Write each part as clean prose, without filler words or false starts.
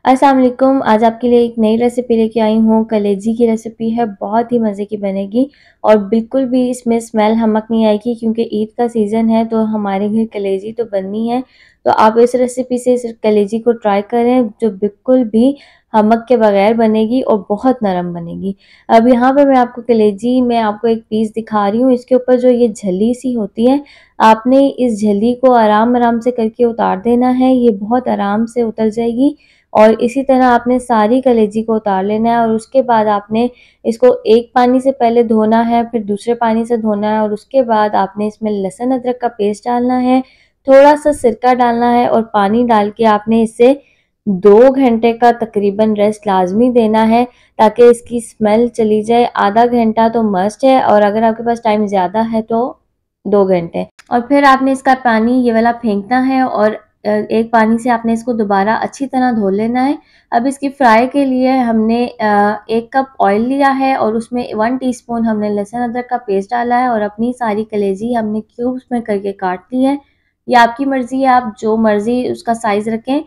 अस्सलाम वालेकुम। आज आपके लिए एक नई रेसिपी लेके आई हूँ। कलेजी की रेसिपी है, बहुत ही मज़े की बनेगी और बिल्कुल भी इसमें स्मेल हमक नहीं आएगी क्योंकि ईद का सीज़न है तो हमारे घर कलेजी तो बननी है। तो आप इस रेसिपी से सिर्फ कलेजी को ट्राई करें जो बिल्कुल भी हमक के बगैर बनेगी और बहुत नरम बनेगी। अब यहाँ पे मैं आपको कलेजी में आपको एक पीस दिखा रही हूँ। इसके ऊपर जो ये झली सी होती है, आपने इस झली को आराम-आराम से करके उतार देना है। ये बहुत आराम से उतर जाएगी और इसी तरह आपने सारी कलेजी को उतार लेना है और उसके बाद आपने इसको एक पानी से पहले धोना है, फिर दूसरे पानी से धोना है और उसके बाद आपने इसमें लहसुन अदरक का पेस्ट डालना है, थोड़ा-सा सिरका डालना है और पानी डाल के आपने इसे 2 घंटे का तकरीबन रेस्ट लाज़मी देना है ताकि इसकी स्मेल चली जाए। आधा घंटा तो मस्ट है और अगर आपके पास टाइम ज़्यादा है तो 2 घंटे। और फिर आपने इसका पानी ये वाला फेंकना है और एक पानी से आपने इसको दोबारा अच्छी तरह धो लेना है। अब इसकी फ्राई के लिए हमने 1 कप ऑयल लिया है और उसमें 1 टीस्पून हमने लहसुन अदरक का पेस्ट डाला है और अपनी सारी कलेजी हमने क्यूब्स में करके काट ली है। ये आपकी मर्ज़ी है, आप जो मर्ज़ी उसका साइज़ रखें।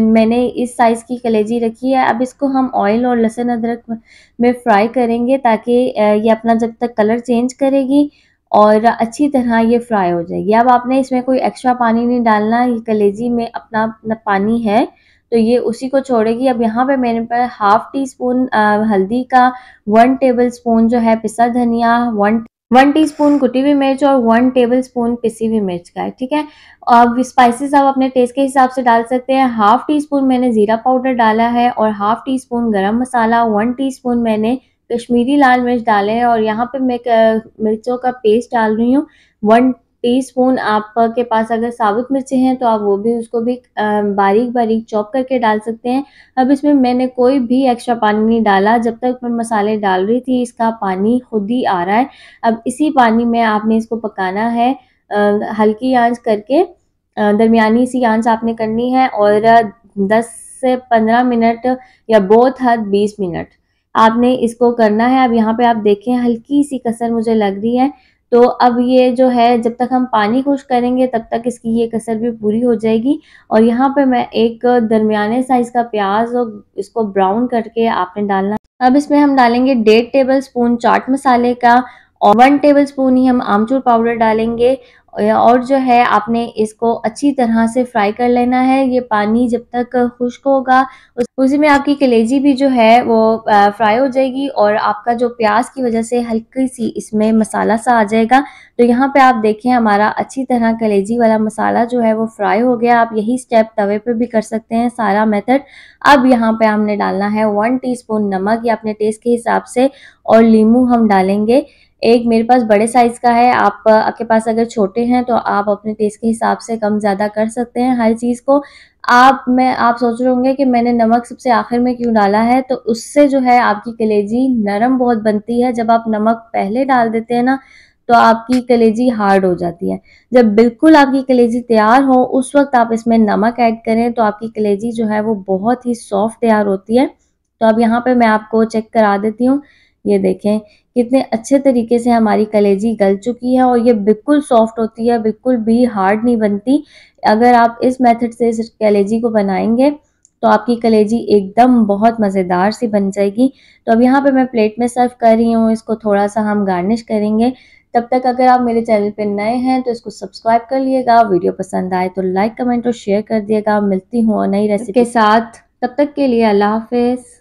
मैंने इस साइज़ की कलेजी रखी है। अब इसको हम ऑयल और लहसुन अदरक में फ्राई करेंगे ताकि ये अपना जब तक कलर चेंज करेगी और अच्छी तरह ये फ्राई हो जाएगी। अब आपने इसमें कोई एक्स्ट्रा पानी नहीं डालना, ये कलेजी में अपना अपना पानी है तो ये उसी को छोड़ेगी। अब यहाँ पे मेरे पास हाफ टी स्पून हल्दी का, 1 टेबल स्पून जो है पिसा धनिया, 1 टीस्पून कुटी हुई मिर्च और 1 टेबल स्पून पिसी हुई मिर्च का है, ठीक है। अब स्पाइसेस आप अपने टेस्ट के हिसाब से डाल सकते हैं। हाफ टी स्पून मैंने ज़ीरा पाउडर डाला है और हाफ टी स्पून गरम मसाला, 1 टीस्पून मैंने कश्मीरी लाल मिर्च डाले हैं और यहाँ पे मैं मिर्चों का पेस्ट डाल रही हूँ। 1 टीस्पून आपके पास अगर साबुत मिर्चें हैं तो आप वो भी उसको भी बारीक-बारीक चॉप करके डाल सकते हैं। अब इसमें मैंने कोई भी एक्स्ट्रा पानी नहीं डाला, जब तक मैं मसाले डाल रही थी इसका पानी खुद ही आ रहा है। अब इसी पानी में आपने इसको पकाना है हल्की आँच करके, दरमियानी सी आँच आपने करनी है और 10 से 15 मिनट या बहुत हद 20 मिनट आपने इसको करना है। अब यहाँ पे आप देखें हल्की सी कसर मुझे लग रही है, तो अब ये जो है जब तक हम पानी खुश्क करेंगे तब तक इसकी ये कसर भी पूरी हो जाएगी। और यहाँ पे मैं एक दरमियाने साइज़ का प्याज और इसको ब्राउन करके आपने डालना है। अब इसमें हम डालेंगे 1.5 टेबल स्पून चाट मसाले का और 1 टेबल स्पून ही हम आमचूर पाउडर डालेंगे और जो है आपने इसको अच्छी तरह से फ्राई कर लेना है। ये पानी जब तक खुश्क होगा उसी में आपकी कलेजी भी जो है वो फ्राई हो जाएगी और आपका जो प्याज की वजह से हल्की सी इसमें मसाला सा आ जाएगा। तो यहाँ पे आप देखें हमारा अच्छी तरह कलेजी वाला मसाला जो है वो फ्राई हो गया। आप यही स्टेप तवे पे भी कर सकते हैं, सारा मेथड। अब यहाँ पे हमने डालना है 1 टीस्पून नमक, या अपने टेस्ट के हिसाब से, और लीमू हम डालेंगे। एक मेरे पास बड़े साइज़ का है, आपके पास अगर छोटे हैं तो आप अपने टेस्ट के हिसाब से कम ज़्यादा कर सकते हैं हर चीज़ को। आप सोच रहे होंगे कि मैंने नमक सबसे आखिर में क्यों डाला है, तो उससे जो है आपकी कलेजी नरम बहुत बनती है। जब आप नमक पहले डाल देते हैं ना तो आपकी कलेजी हार्ड हो जाती है। जब बिल्कुल आपकी कलेजी तैयार हो उस वक्त आप इसमें नमक ऐड करें तो आपकी कलेजी जो है वो बहुत ही सॉफ्ट तैयार होती है। तो अब यहाँ पे मैं आपको चेक करा देती हूँ। ये देखें कितने अच्छे तरीके से हमारी कलेजी गल चुकी है और ये बिल्कुल सॉफ्ट होती है, बिल्कुल भी हार्ड नहीं बनती। अगर आप इस मेथड से इस कलेजी को बनाएंगे तो आपकी कलेजी एकदम बहुत मज़ेदार सी बन जाएगी। तो अब यहाँ पे मैं प्लेट में सर्व कर रही हूँ, इसको थोड़ा सा हम गार्निश करेंगे। तब तक अगर आप मेरे चैनल पे नए हैं तो इसको सब्सक्राइब कर लिएगा, वीडियो पसंद आए तो लाइक कमेंट और शेयर कर दिएगा। मिलती हूँ नई रेसिपी के साथ, तब तक के लिए अल्लाह हाफिज़।